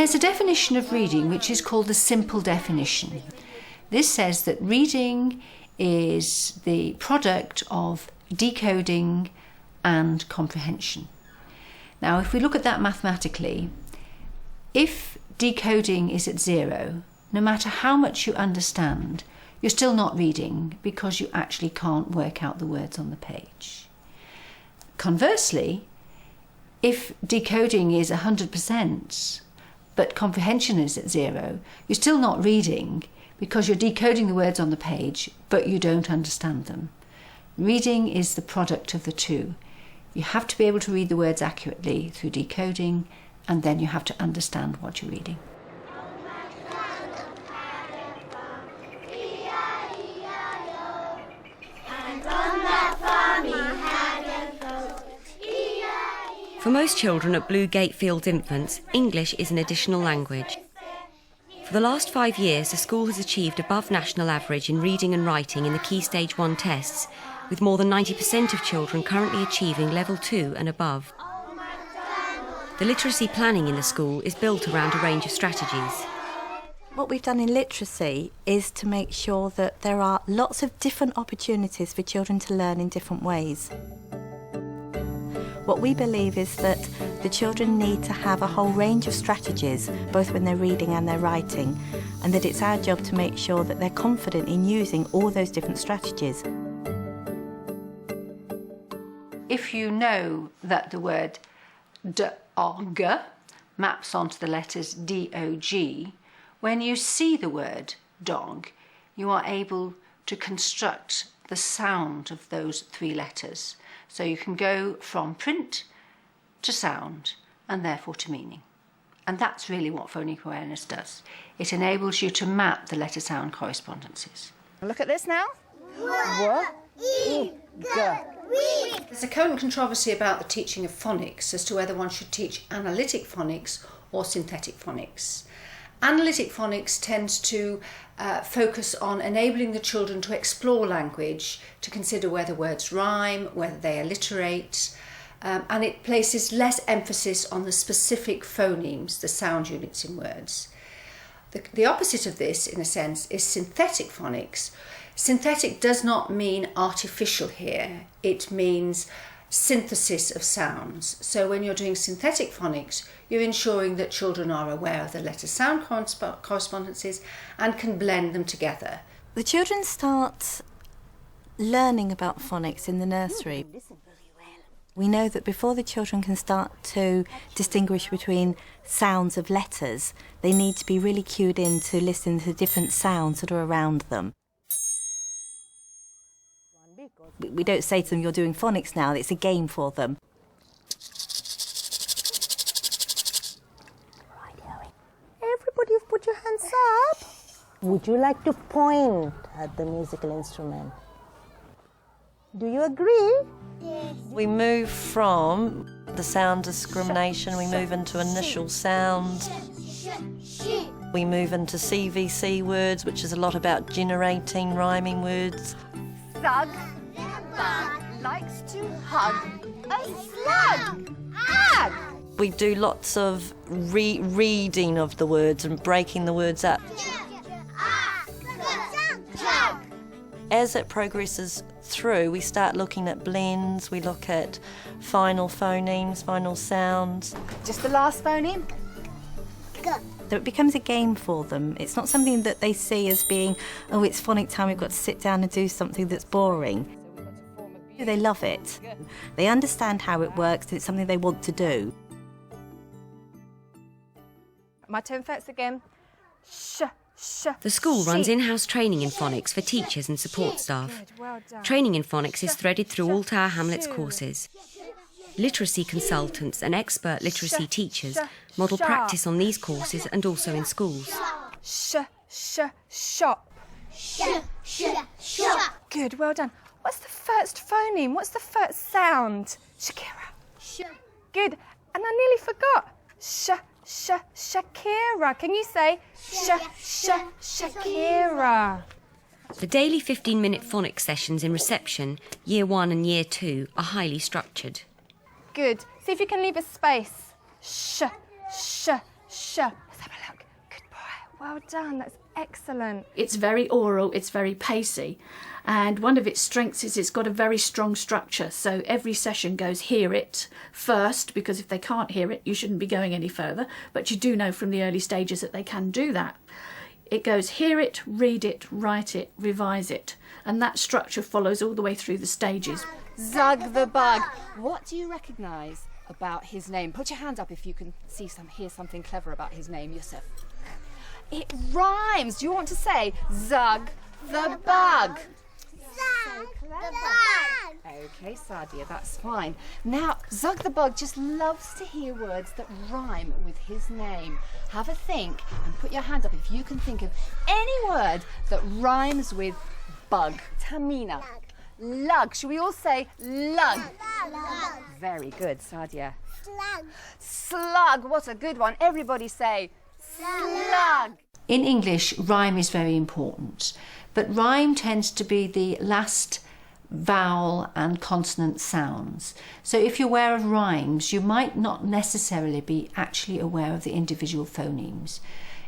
There's a definition of reading which is called the simple definition. This says that reading is the product of decoding and comprehension. Now, if we look at that mathematically, if decoding is at 0, no matter how much you understand, you're still not reading because you actually can't work out the words on the page. Conversely, if decoding is 100%, but comprehension is at 0, you're still not reading because you're decoding the words on the page, but you don't understand them. Reading is the product of the two. You have to be able to read the words accurately through decoding, and then you have to understand what you're reading. For most children at Blue Gate Fields Infants, English is an additional language. For the last 5 years, the school has achieved above national average in reading and writing in the Key Stage 1 tests, with more than 90% of children currently achieving Level 2 and above. The literacy planning in the school is built around a range of strategies. What we've done in literacy is to make sure that there are lots of different opportunities for children to learn in different ways. What we believe is that the children need to have a whole range of strategies, both when they're reading and they're writing, and that it's our job to make sure that they're confident in using all those different strategies. If you know that the word dog maps onto the letters D-O-G, when you see the word dog, you are able to construct the sound of those 3 letters. So you can go from print to sound and therefore to meaning. And that's really what phonic awareness does. It enables you to map the letter-sound correspondences. Look at this now. There's a current controversy about the teaching of phonics as to whether one should teach analytic phonics or synthetic phonics. Analytic phonics tends to focus on enabling the children to explore language, to consider whether words rhyme, whether they alliterate, and it places less emphasis on the specific phonemes, the sound units in words. The opposite of this, in a sense, is synthetic phonics. Synthetic does not mean artificial here, it means synthesis of sounds. So when you're doing synthetic phonics, you're ensuring that children are aware of the letter-sound correspondences and can blend them together. The children start learning about phonics in the nursery. We know that before the children can start to distinguish between sounds of letters, they need to be really cued in to listen to different sounds that are around them. We don't say to them, you're doing phonics now, it's a game for them. Everybody put your hands up. Would you like to point at the musical instrument? Do you agree? Yes. We move from the sound discrimination, we move into initial sound. We move into CVC words, which is a lot about generating rhyming words. Thug. Bug likes to hug a slug. Ag! We do lots of reading of the words and breaking the words up. As it progresses through, we start looking at blends, we look at final phonemes, final sounds. Just the last phoneme? So it becomes a game for them. It's not something that they see as being, oh, it's phonic time, we've got to sit down and do something that's boring. They love it. They understand how it works, and it's something they want to do. My turn first again. The school runs in-house training in phonics for teachers and support staff. Training in phonics is threaded through all Tower Hamlets courses. Literacy consultants and expert literacy teachers model practice on these courses and also in schools. Shop. Good, well done. What's the first phoneme? What's the first sound? Shakira. Good. And I nearly forgot. Shakira. Can you say Shakira? The daily 15-minute phonics sessions in reception, Year 1 and Year 2, are highly structured. Good. See if you can leave a space. have a look. Good boy. Well done. That's excellent. It's very oral, it's very pacey, and one of its strengths is it's got a very strong structure. So every session goes hear it first, because if they can't hear it, you shouldn't be going any further, but you do know from the early stages that they can do that. It goes hear it, read it, write it, revise it, and that structure follows all the way through the stages. Zug the bug. What do you recognise about his name? Put your hand up if you can hear something clever about his name, Yusuf. It rhymes. Do you want to say Zug the bug? Zug the bug. Okay, Sadia, that's fine. Now, Zug the bug just loves to hear words that rhyme with his name. Have a think and put your hand up if you can think of any word that rhymes with bug. Tamina. Lug. Should we all say lug? Lug. Very good, Sadia. Slug. Slug. What a good one. Everybody say slug. In English, rhyme is very important, but rhyme tends to be the last vowel and consonant sounds. So if you're aware of rhymes, you might not necessarily be actually aware of the individual phonemes.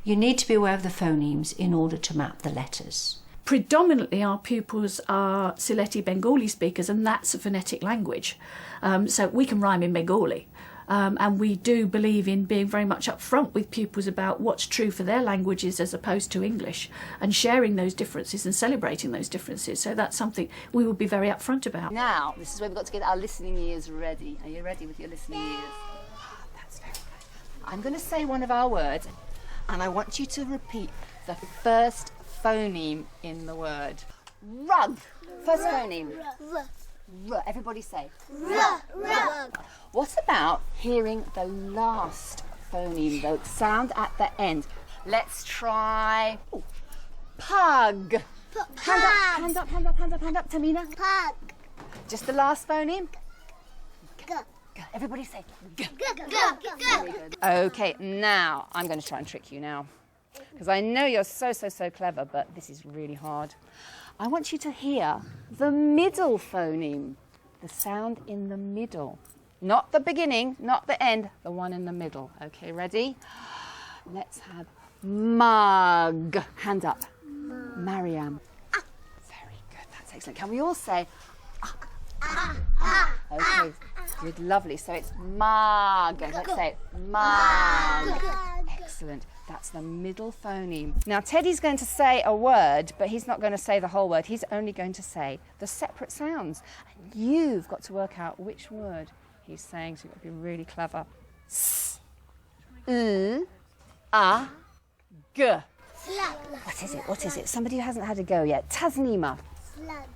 You need to be aware of the phonemes in order to map the letters. Predominantly our pupils are Sylheti Bengali speakers, and that's a phonetic language. So we can rhyme in Bengali. And we do believe in being very much upfront with pupils about what's true for their languages as opposed to English, and sharing those differences and celebrating those differences. So that's something we will be very upfront about. Now, this is where we've got to get our listening ears ready. Are you ready with your listening ears? Oh, that's very good. I'm going to say one of our words, and I want you to repeat the first phoneme in the word. Rug. First phoneme. R. Everybody say. R. What about hearing the last phoneme, the sound at the end? Let's try pug. Hand up, Tamina. Pug. Just the last phoneme. G. Everybody say g. Very good. Okay, now I'm going to try and trick you now, because I know you're so clever, but this is really hard. I want you to hear the middle phoneme, the sound in the middle. Not the beginning, not the end, the one in the middle. Okay, ready? Let's have mug. Hand up. Mariam. Very good, that's excellent. Can we all say okay, good, lovely. So it's mug. Let's say it. Mug. Excellent. That's the middle phoneme. Now, Teddy's going to say a word, but he's not going to say the whole word. He's only going to say the separate sounds. And you've got to work out which word he's saying, so you've got to be really clever. S, L, A, G. Slug. What is it? Somebody who hasn't had a go yet. Tasnima. Slug.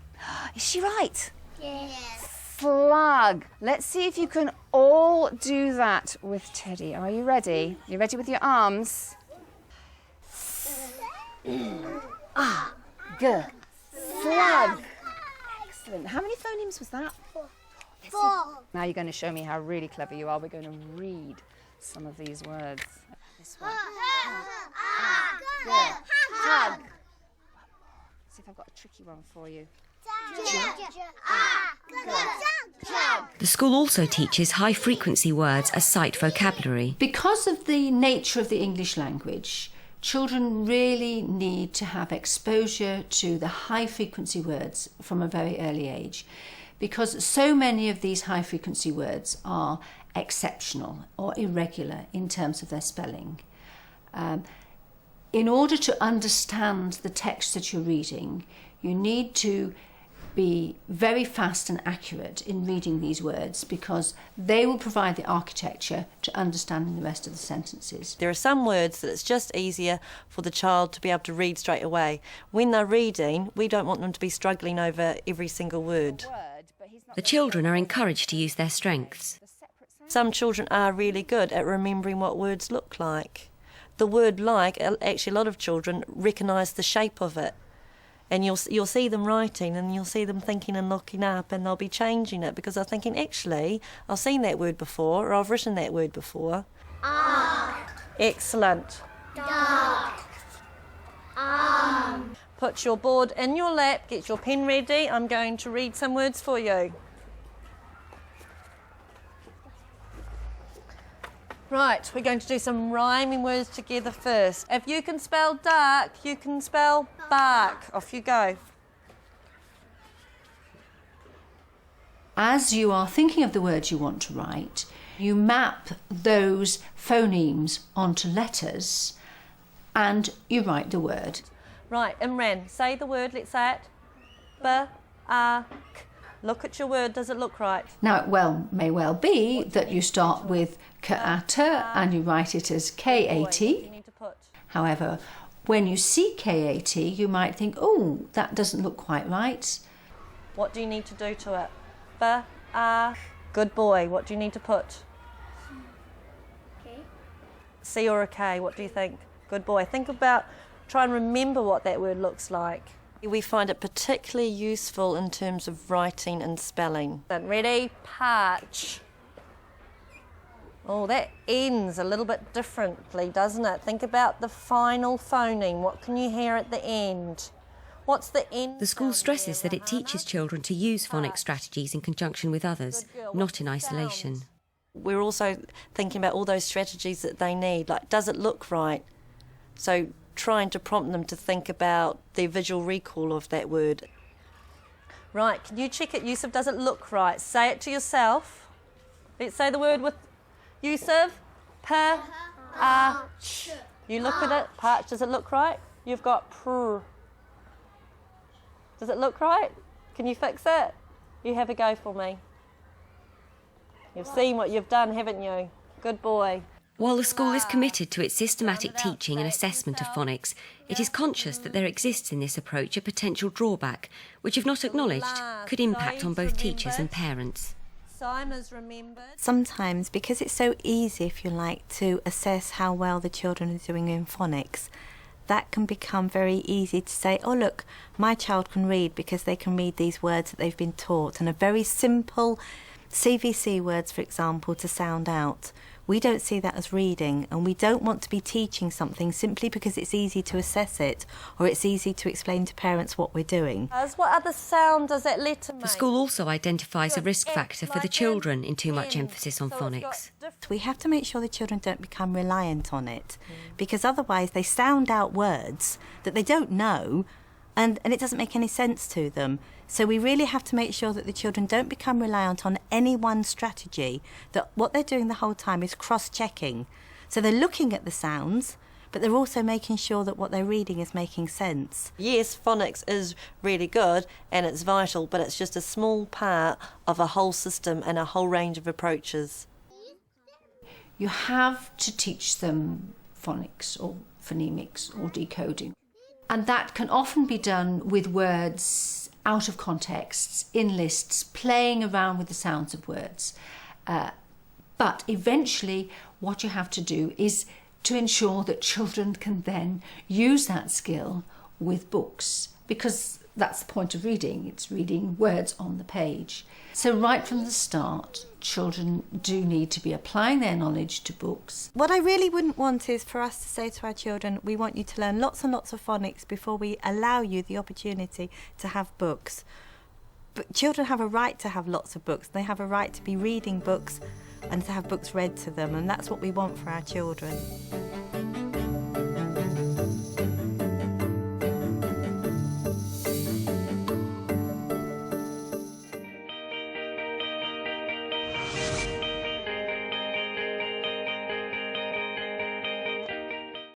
Is she right? Yes. Slug. Let's see if you can all do that with Teddy. Are you ready? You ready with your arms? Ah, G. Slug. Excellent. How many phonemes was that? 4. Now you're going to show me how really clever you are. We're going to read some of these words. This one. Hug. See if I've got a tricky one for you. The school also teaches high-frequency words as sight vocabulary. Because of the nature of the English language, children really need to have exposure to the high-frequency words from a very early age, because so many of these high-frequency words are exceptional or irregular in terms of their spelling. In order to understand the text that you're reading, you need to be very fast and accurate in reading these words, because they will provide the architecture to understanding the rest of the sentences. There are some words that it's just easier for the child to be able to read straight away. When they're reading, we don't want them to be struggling over every single word. The children are encouraged to use their strengths. Some children are really good at remembering what words look like. The word like, actually a lot of children recognise the shape of it. And you'll see them writing, and you'll see them thinking and looking up, and they'll be changing it because they're thinking, actually, I've seen that word before, or I've written that word before. Excellent. Put your board in your lap, get your pen ready. I'm going to read some words for you. Right, we're going to do some rhyming words together first. If you can spell dark, you can spell bark. Off you go. As you are thinking of the words you want to write, you map those phonemes onto letters and you write the word. Right, Imran, say the word, let's say it. B-A-K. Look at your word, does it look right? Now, it may well be that you start with K-A-T and you write it as K-A-T. However, when you see K-A-T, you might think, oh, that doesn't look quite right. What do you need to do to it? B-A. Good boy, what do you need to put? K. C or a K, what do you think? Good boy. Think about, try and remember what that word looks like. We find it particularly useful in terms of writing and spelling. Ready? Parch. Oh, that ends a little bit differently, doesn't it? Think about the final phoneme. What can you hear at the end? What's the end? The school stresses that it teaches children to use phonics strategies in conjunction with others, not in isolation. We're also thinking about all those strategies that they need, like, does it look right? So trying to prompt them to think about their visual recall of that word. Right, can you check it, Yusuf? Does it look right? Say it to yourself. Let's say the word with Yusuf. Parch. You look at it. Parch. Does it look right? You've got pr. Does it look right? Can you fix it? You have a go for me. You've seen what you've done, haven't you? Good boy. While the school is committed to its systematic teaching and assessment of phonics, it is conscious that there exists in this approach a potential drawback, which, if not acknowledged, could impact on both teachers and parents. Sometimes, because it's so easy, if you like, to assess how well the children are doing in phonics, that can become very easy to say, oh look, my child can read because they can read these words that they've been taught, and a very simple CVC words, for example, to sound out. We don't see that as reading, and we don't want to be teaching something simply because it's easy to assess it or it's easy to explain to parents what we're doing. What other sound does that letter make? The school also identifies a risk factor for the children in too much emphasis on phonics. We have to make sure the children don't become reliant on it, because otherwise they sound out words that they don't know, and it doesn't make any sense to them. So we really have to make sure that the children don't become reliant on any one strategy, that what they're doing the whole time is cross-checking. So they're looking at the sounds, but they're also making sure that what they're reading is making sense. Yes, phonics is really good and it's vital, but it's just a small part of a whole system and a whole range of approaches. You have to teach them phonics or phonemics or decoding. And that can often be done with words out of contexts, in lists, playing around with the sounds of words. But eventually what you have to do is to ensure that children can then use that skill with books, because that's the point of reading. It's reading words on the page. So right from the start, children do need to be applying their knowledge to books. What I really wouldn't want is for us to say to our children, we want you to learn lots and lots of phonics before we allow you the opportunity to have books. But children have a right to have lots of books. They have a right to be reading books and to have books read to them, and that's what we want for our children.